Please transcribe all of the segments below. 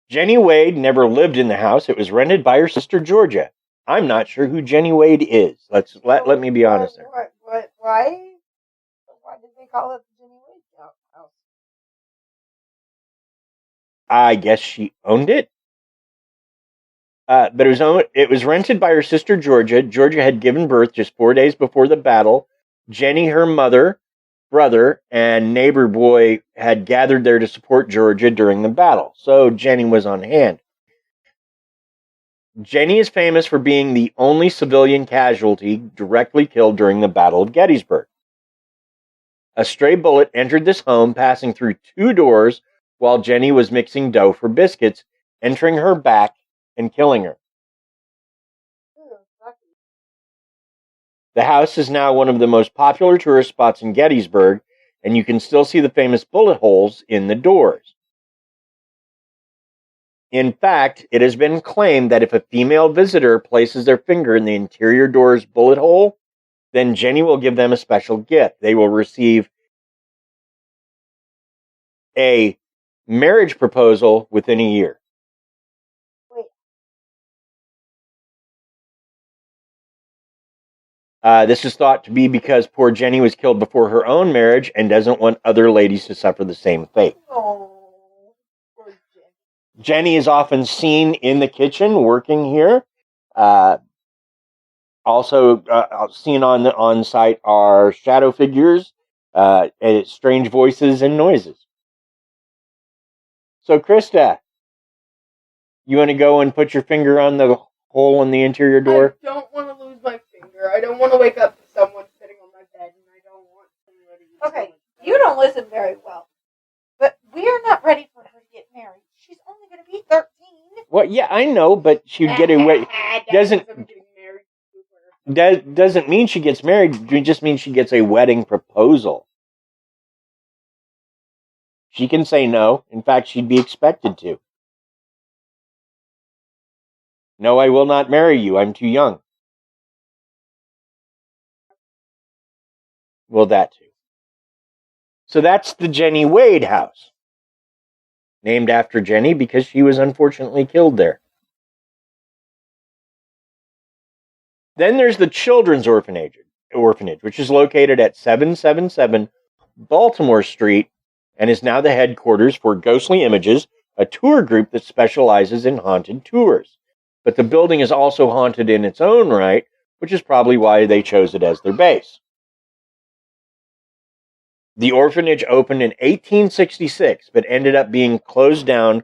Jenny Wade never lived in the house. It was rented by her sister Georgia. I'm not sure who Jenny Wade is. Let me be honest there. Why? Why did they call it the Jenny Wade house? I guess she owned it. But it was rented by her sister Georgia. Georgia had given birth just 4 days before the battle. Jenny, her mother, brother, and neighbor boy had gathered there to support Georgia during the battle. So Jenny was on hand. Jenny is famous for being the only civilian casualty directly killed during the Battle of Gettysburg. A stray bullet entered this home, passing through 2 doors while Jenny was mixing dough for biscuits, entering her back and killing her. The house is now one of the most popular tourist spots in Gettysburg, and you can still see the famous bullet holes in the doors. In fact, it has been claimed that if a female visitor places their finger in the interior door's bullet hole, then Jenny will give them a special gift. They will receive a marriage proposal within a year. This is thought to be because poor Jenny was killed before her own marriage and doesn't want other ladies to suffer the same fate. Oh, poor Jenny. Jenny is often seen in the kitchen working here. Also seen on site are shadow figures, strange voices, and noises. So, Krysta, you want to go and put your finger on the hole in the interior door? I don't want to lose my finger. I don't want to wake up to someone sitting on my bed, and I don't want somebody. Okay, you don't listen very well. But we're not ready for her to get married. She's only going to be 13. Well, yeah, I know, but she'd get away. Doesn't mean she gets married. It just means she gets a wedding proposal. She can say no. In fact, she'd be expected to. No, I will not marry you. I'm too young. Well, that too. So that's the Jenny Wade house. Named after Jenny because she was unfortunately killed there. Then there's the Children's Orphanage, which is located at 777 Baltimore Street and is now the headquarters for Ghostly Images, a tour group that specializes in haunted tours. But the building is also haunted in its own right, which is probably why they chose it as their base. The orphanage opened in 1866, but ended up being closed down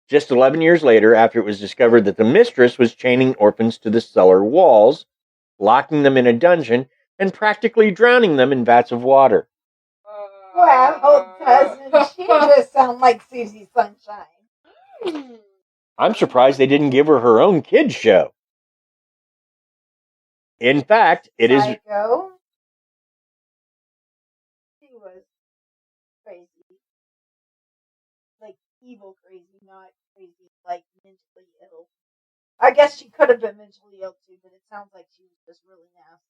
just 11 years later after it was discovered that the mistress was chaining orphans to the cellar walls, locking them in a dungeon, and practically drowning them in vats of water. Well, doesn't she just sound like Susie Sunshine? I'm surprised they didn't give her own kids' show. In fact, it is... Psycho? She was crazy. Like evil crazy, not crazy, like mentally ill. I guess she could have been mentally ill too, but it sounds like she was just really nasty.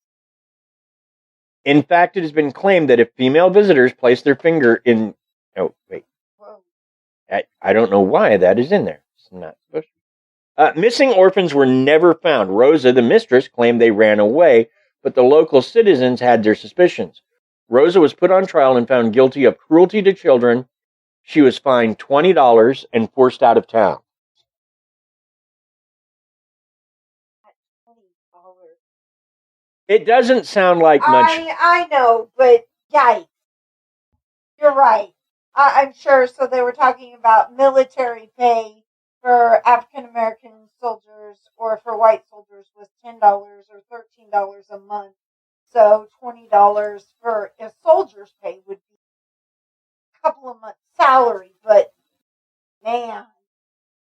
In fact, it has been claimed that if female visitors place their finger in... Oh, wait. Whoa. I don't know why that is in there. It's not supposed to. Missing orphans were never found. Rosa, the mistress, claimed they ran away, but the local citizens had their suspicions. Rosa was put on trial and found guilty of cruelty to children. She was fined $20 and forced out of town. It doesn't sound like much. I know, but yikes. You're right. I'm sure. So they were talking about military pay for African American soldiers or for white soldiers was $10 or $13 a month. So $20 for a soldier's pay would be a couple of months' salary. But man,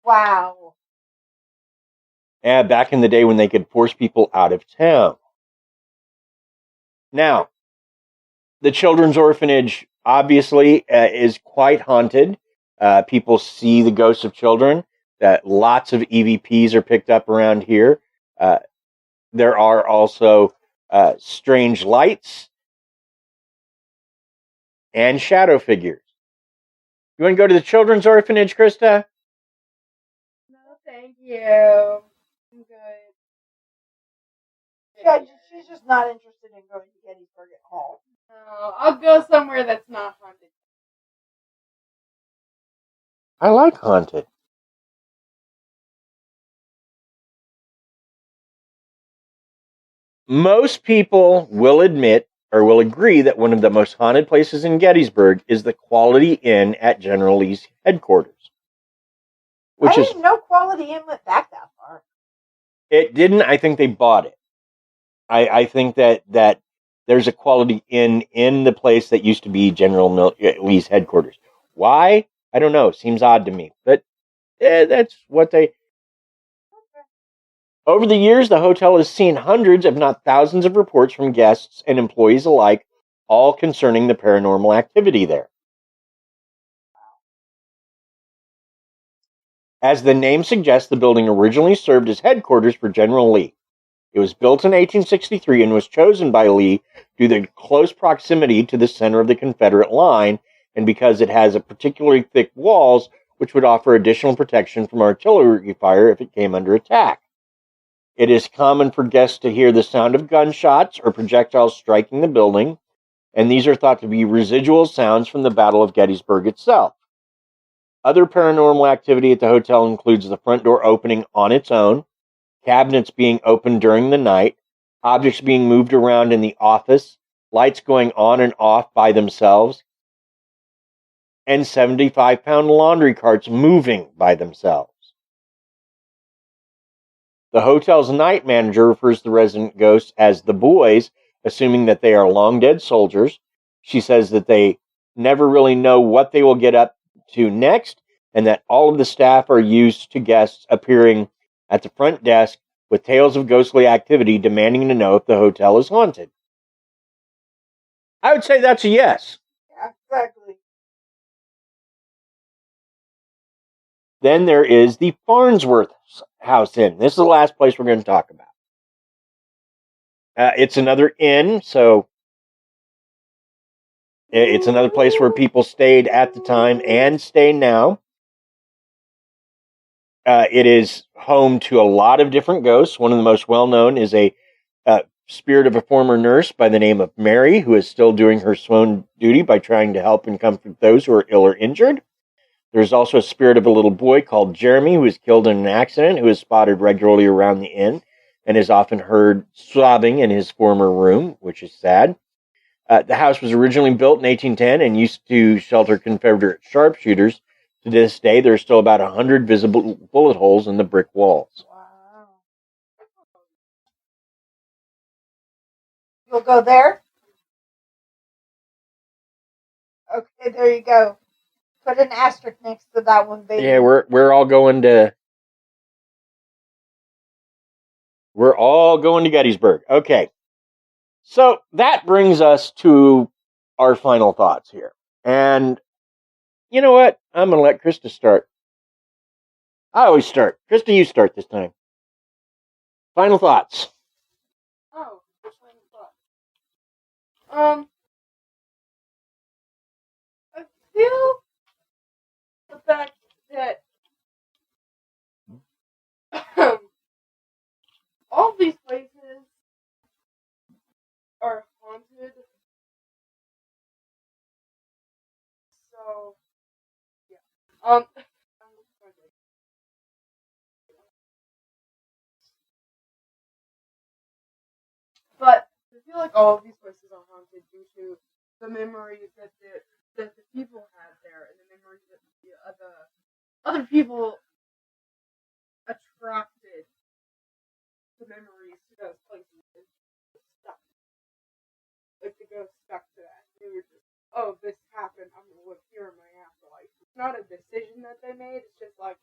wow. Yeah, back in the day when they could force people out of town. Now, the Children's Orphanage obviously is quite haunted. People see the ghosts of children. Lots of EVPs are picked up around here. There are also strange lights and shadow figures. You want to go to the Children's Orphanage, Krysta? Yeah, I'm good. Yeah, she's just not interested in going to Gettysburg at all. No, I'll go somewhere that's not haunted. I like Haunted. Most people will admit or will agree that one of the most haunted places in Gettysburg is the Quality Inn at General Lee's headquarters. I didn't know Quality Inn went back that far. It didn't. I think they bought it. I think that there's a Quality Inn in the place that used to be General Lee's headquarters. Why? I don't know. Seems odd to me. But that's what they... Over the years, the hotel has seen hundreds, if not thousands, of reports from guests and employees alike, all concerning the paranormal activity there. As the name suggests, the building originally served as headquarters for General Lee. It was built in 1863 and was chosen by Lee due to the close proximity to the center of the Confederate line and because it has a particularly thick walls which would offer additional protection from artillery fire if it came under attack. It is common for guests to hear the sound of gunshots or projectiles striking the building, and these are thought to be residual sounds from the Battle of Gettysburg itself. Other paranormal activity at the hotel includes the front door opening on its own, cabinets being opened during the night, objects being moved around in the office, lights going on and off by themselves, and 75-pound laundry carts moving by themselves. The hotel's night manager refers to the resident ghosts as the boys, assuming that they are long dead soldiers. She says that they never really know what they will get up to next, and that all of the staff are used to guests appearing at the front desk with tales of ghostly activity demanding to know if the hotel is haunted. I would say that's a yes. Yeah, exactly. Then there is the Farnsworth House Inn. This is the last place we're going to talk about. It's another inn, so it's another place where people stayed at the time and stay now. It is home to a lot of different ghosts. One of the most well-known is a spirit of a former nurse by the name of Mary, who is still doing her sworn duty by trying to help and comfort those who are ill or injured. There's also a spirit of a little boy called Jeremy, who was killed in an accident, who is spotted regularly around the inn and is often heard sobbing in his former room, which is sad. The house was originally built in 1810 and used to shelter Confederate sharpshooters. To this day, there are still about 100 visible bullet holes in the brick walls. Wow. You'll go there? Okay, there you go. Put an asterisk next to that one, baby. Yeah, we're all going to Gettysburg. Okay. So that brings us to our final thoughts here. And you know what? I'm going to let Krysta start. I always start. Krysta, you start this time. Final thoughts. Oh, final thought. I feel the fact that all these places are haunted. So yeah. But I feel like all of these places are haunted due to the memories that the people had there, and the memories that the other people attracted the memories to those places. And stuck. Like the ghost stuck to that. They were just, oh, this happened. I'm gonna live here in my afterlife. It's not a decision that they made. It's just like,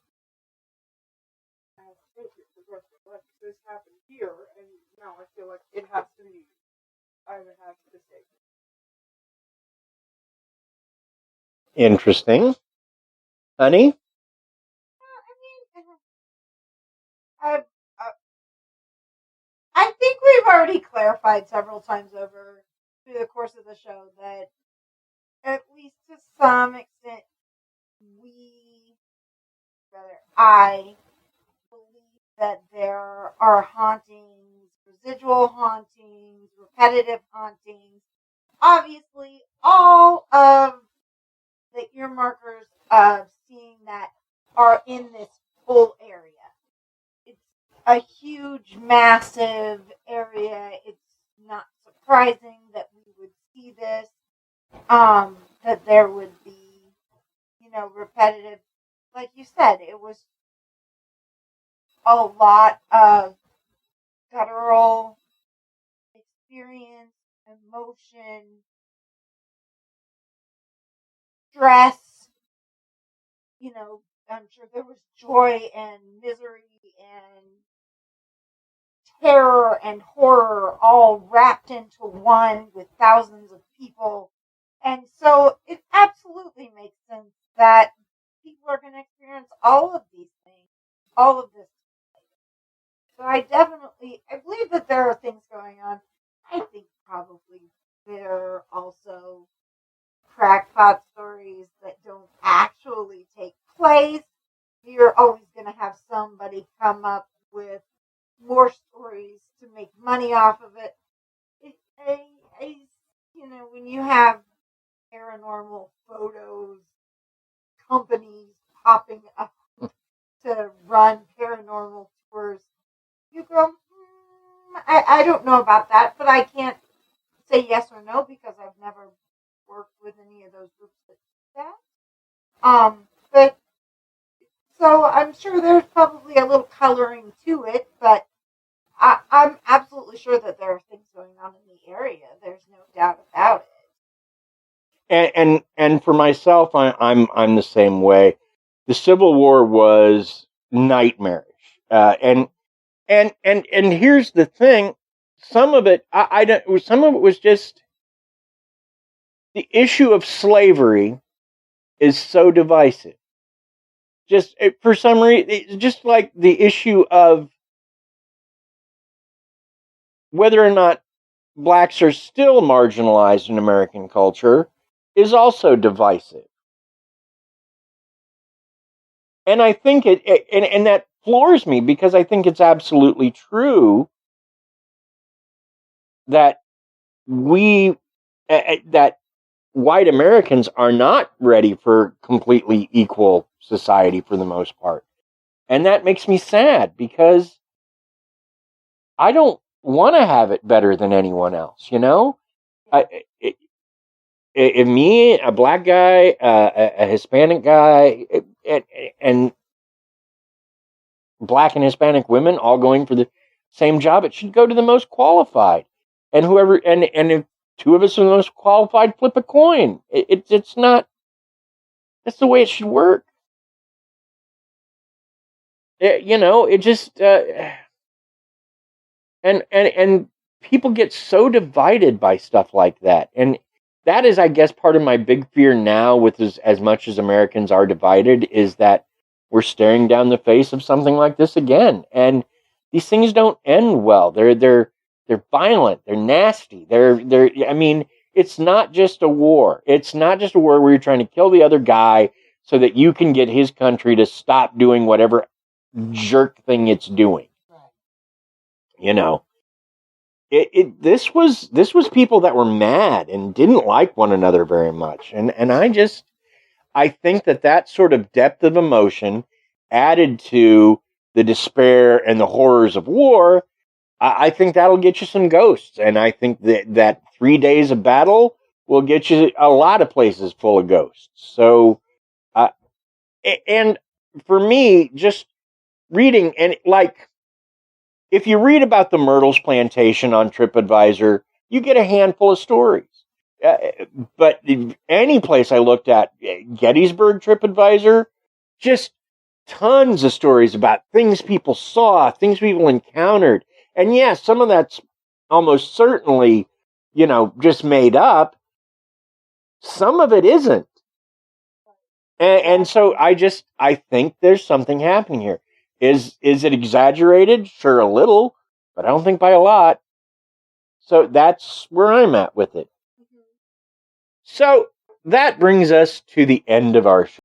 I have to take it for the rest of my life. This happened here, and now I feel like it has to be. I would have to stay. Interesting. Honey? I think we've already clarified several times over through the course of the show that, at least to some extent, I that there are hauntings, residual hauntings, repetitive hauntings. Obviously, all of the earmarkers of seeing that are in this whole area. It's a huge, massive area. It's not surprising that we would see this, that there would be, repetitive. Like you said, it was a lot of guttural experience, emotion, stress. I'm sure there was joy and misery and terror and horror all wrapped into one with thousands of people. And so it absolutely makes sense that people are going to experience all of these things, all of this. So I believe that there are things going on. I think probably there are also crackpot stories that don't actually take place. You're always going to have somebody come up with more stories to make money off of it. When you have paranormal photos companies popping up to run paranormal tours, you go, I don't know about that, but I can't say yes or no because I've never worked with any of those groups that do that. But so I'm sure there's probably a little coloring to it, but I'm absolutely sure that there are things going on in the area. There's no doubt about it. And for myself, I'm the same way. The Civil War was nightmarish, and here's the thing: some of it, I don't. Some of it was just the issue of slavery is so divisive. Just for some reason, just like the issue of whether or not blacks are still marginalized in American culture is also divisive. And I think and that floors me because I think it's absolutely true that that white Americans are not ready for completely equal society for the most part. And that makes me sad because I don't want to have it better than anyone else, If me, a black guy, a Hispanic guy, and black and Hispanic women all going for the same job, it should go to the most qualified. And if two of us are the most qualified, flip a coin. It's not. That's the way it should work. It just and people get so divided by stuff like that, and that is, I guess, part of my big fear now. With as much as Americans are divided, is that we're staring down the face of something like this again, and these things don't end well. They're violent. They're nasty. They're. I mean, it's not just a war. It's not just a war where you're trying to kill the other guy so that you can get his country to stop doing whatever jerk thing it's doing. This was people that were mad and didn't like one another very much, and I think that sort of depth of emotion added to the despair and the horrors of war. I think that'll get you some ghosts, and I think that 3 days of battle will get you a lot of places full of ghosts. So, and for me, just reading and if you read about the Myrtles Plantation on TripAdvisor, you get a handful of stories. But any place I looked at, Gettysburg TripAdvisor, just tons of stories about things people saw, things people encountered. And yes, some of that's almost certainly, just made up. Some of it isn't. And so I think there's something happening here. Is it exaggerated? Sure, a little, but I don't think by a lot. So that's where I'm at with it. Mm-hmm. So that brings us to the end of our show.